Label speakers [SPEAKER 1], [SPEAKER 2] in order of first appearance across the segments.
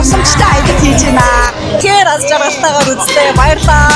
[SPEAKER 1] тусламжтай аялал хийж байна. Тэгэхээр аз жаргалтайгаар үзлээ. Баярлалаа.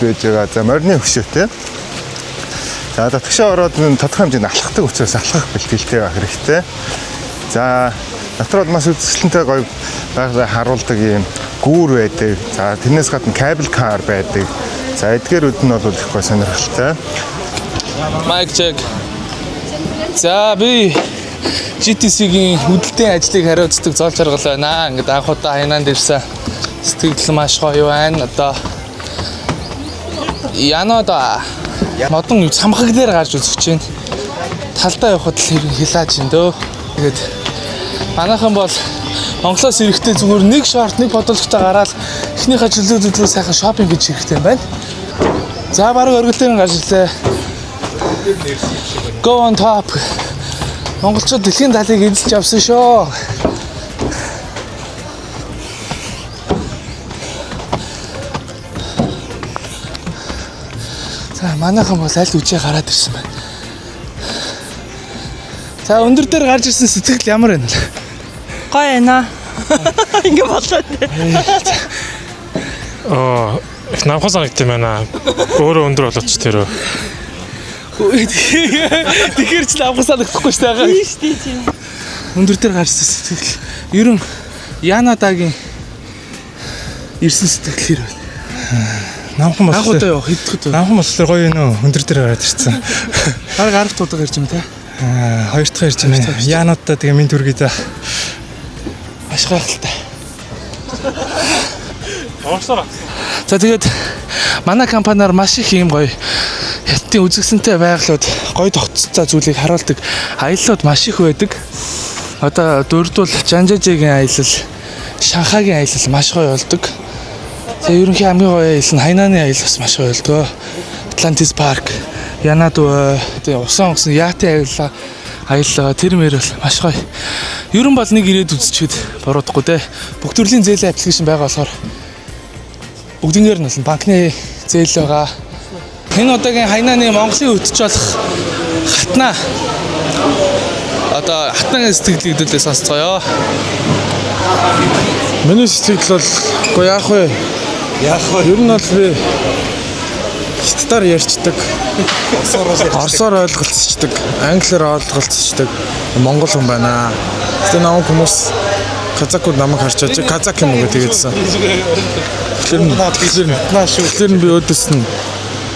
[SPEAKER 2] Байж байгаа. За морины хөшөөтэй. За татгшаа ороод тодорхой хэмжээнд алхахдаг учраас алхах бэлтгэлтэй байх хэрэгтэй. За дотроо маш үзэсгэлэнтэй гоё байгалыг харуулдаг юм гүүр байдаг. За тэрнээс гадна кабел кар байдаг. За эдгээрүүд нь бол их гоё сонирхолтой.
[SPEAKER 3] Майк чек. За би GTC-гийн хөдөлтийн ажлыг хариуцдаг зол жаргал байна. Ингээд анх удаа хайнаанд ирсэн. Сэтгэл маш гоё байна. Одоо Янада модон самхаг дээр гарч үзэж байна. Талдаа явахад л хилааж байна дөө. Тэгээд манайхан бол Монголоос ирэхдээ зүгээр нэг шорт, нэг бодолготой гараад эхнийхээ чөлөөт рүү сайхан шопинг гэж ирэхтэй юм байна. За бараг оргил дээр гарч ирлээ. Go on top. Монголчууд дэлхийн талыг эзэлж авсан шүү. За манайхан бол аль үжээ гараад ирсэн байна. За өндөр дээр гарч ирсэн сэтгэл ямар байна?
[SPEAKER 1] Гоё байна. Ингээ болоод.
[SPEAKER 4] Их намхан санагдсан байна. Өөрөө өндөр болооч тэр.
[SPEAKER 3] Тэгэхээр ч намхан санагдахгүй шүү дээ.
[SPEAKER 1] Тийм шүү дээ.
[SPEAKER 3] Өндөр дээр гарч ирсэн сэтгэл. Ер нь Янадагийн ирсэн сэтгэл хэр байна?
[SPEAKER 4] Намхан
[SPEAKER 3] Анх удаа явах хэдхэд вэ?
[SPEAKER 4] Намхан болохоор гоё юм уу? Өндөр дээр гараад ирсэн.
[SPEAKER 3] Бараг 10 удаа ирж юм те.
[SPEAKER 4] Хоёр дахь ирж байна. Янадаа тэгээ минь дүргий да.
[SPEAKER 3] Маш гайхалтай.
[SPEAKER 4] Оосоо.
[SPEAKER 3] За тэгээд манай компаниар маш их юм гоё хятадын үзэгсэнтэй байгалууд гоё тогтцоо зүйлийг харуулдаг аяллууд маш их байдаг. Одоо дөрөвдүл Жанжажигийн аялал, Шанхайгийн аялал маш гоё болдог. За ерөнхий хамгийн гоё аялал нь Хайнаны аялал бас маш гоё болдог. Atlantis Park, Янадуу, тэгээ усан онгоцны яатын аялал тэр мөр бол маш гоё. Ер нь бол нэг ирээд үзчихэд буруудахгүй те. Бүх төрлийн зээлийн аппликейшн байгаа болохоор бүгднгээр нь бол банкны зээл байгаа. Энэ удаагийн Хайнаны Монголын өтөж болох хатнаа одоо хатнаа сэтгэл хөдлөлөө сонсцгоё.
[SPEAKER 4] Миний сэтгэл бол үгүй яах вэ? Ер нь бол би хятадаар ярьцдаг. Орсоор ойлголцдог, англиар ойлголцдог монгол хүн байна. Тэгээ намайг хүмүүс казакууд намайг харж байгаа. Казак юм уу гэгээдсэн. Тэр нь би өөдөөс нь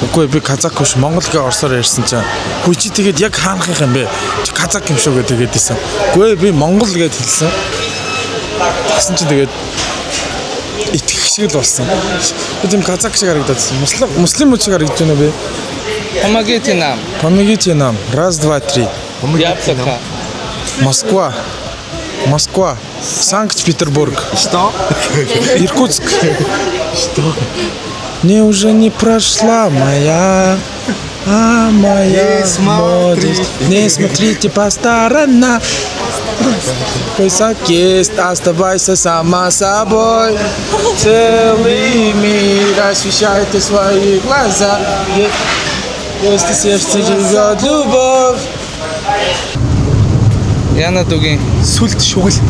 [SPEAKER 4] үгүй би казак биш монгол гэ орсоор ярьсан чинь хүү чи тэгээд яг хаанах юм бэ? Чи казак юм шүү гэгээдсэн. Үгүй би монгол гэд хэлсэн. Тэгсэн чинь тэгээд итгэх шиг л болсон. Би тийм казак шиг харагдсан. Муслим шиг харагдаж байна би. Помогите нам. Раз, два, три.
[SPEAKER 3] Япсака.
[SPEAKER 4] Москва. Санкт-Петербург.
[SPEAKER 2] Что?
[SPEAKER 4] Иркутск. Что? Мне уже не прошла моя молодость. Не смотрите по сторонам. Высокест, оставайся сама собой. Целый мир освещает свои глаза. Если сердце живет любовь.
[SPEAKER 3] Янадугийн сүлд шүгэл.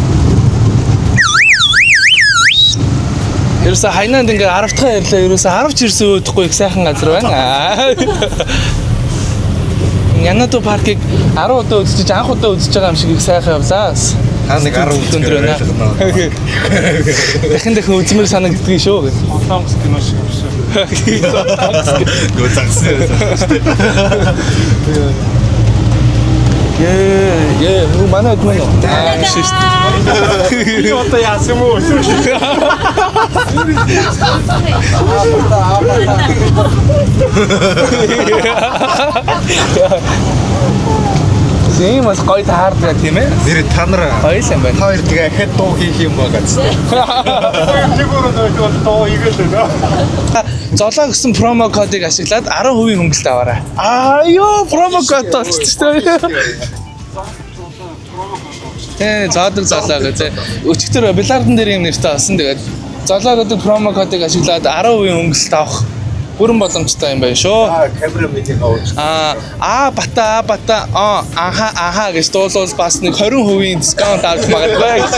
[SPEAKER 3] Ерөөсө Хайнанд ингээ 10 дахь ярьлаа. Ерөөсө 10 ч ирсэн өөдөхгүй их сайхан газар байна. Янаду паркийг 10 удаа үзчихэж анх удаа үзэж байгаа юм шиг их сайхан явлаа.
[SPEAKER 2] Нэг 10
[SPEAKER 3] өндөр байна. Дахин үзмэр санагддгийг шүү.
[SPEAKER 4] Онгоц кино шиг биш.
[SPEAKER 2] Гоо загсан.
[SPEAKER 3] Нүү манай өдмөн үү? Шишт.
[SPEAKER 4] Би одоо яасан юм уу?
[SPEAKER 3] ийм бас гоё таардаг тийм ээ.
[SPEAKER 2] Нэр та нар
[SPEAKER 3] Гоё л юм байна.
[SPEAKER 2] хоёр тэгээ хэд дуу хийх юм ба гэж. Дуу хийгээл нөө.
[SPEAKER 3] Золоо гэсэн промо кодыг ашиглаад 10% хөнгөлөлт аваарай. Ёо, промо код болчихсон шүү дээ. Заадаг золоо гэж. Өчигдөр Биларден дээр юм нэртэй болсон. Тэгээд золоо гэдэг промо кодыг ашиглаад 10% хөнгөлөлт авах бүрэн боломжтой юм байна шүү.
[SPEAKER 2] Камера мэдээ авч.
[SPEAKER 3] Бата аха гэж дуулуул бас нэг 20% дискаунт авах магадгүй гэж.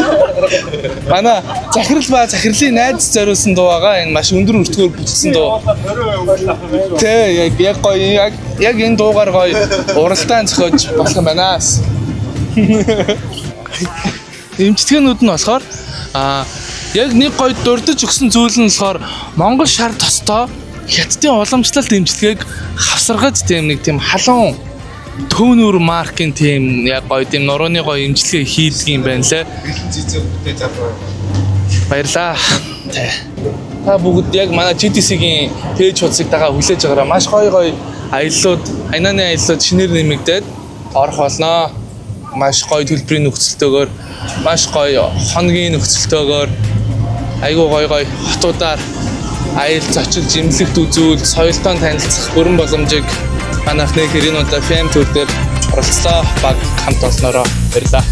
[SPEAKER 3] Манай захирал ба захирлын найз зориулсан дуу байгаа. Энэ маш өндөр өртгөөр бүтсэн дуу. Тэ яг гоё яг энэ дуугаар гоё уралдаан зохиож болох юм банаас. Эмчилгээнүүд нь болохоор яг нэг гоё дурдж өгсөн зүйл нь болохоор Монгол шар тостой хятадын уламжлалт эмчилгээг хавсаргаж тийм халуун төөнөр маркийн тийм яг гоё тийм нурууны гоё эмчилгээ хийдэг юм байна лээ. Баярлаа. Та бүгд яг манай GDC-гийн пэйж хуудсыг дагаа хүлээж байгаарай. Маш гоё аяллууд, хаянааны аяллууд шинээр нэмэгдээд орох болно. Маш гоё төлбөрийн нөхцөлтөөр, маш гоё хоногийн нөхцөлтөөр айгүй гоё хотуудаар аялал зочид жимлэгт үзүүл, соёлтой танилцах бүрэн боломжийг манайх нэг хэрийн удаа фэм төр дээр оролцлоо. Баг хамт олноороо баярлалаа.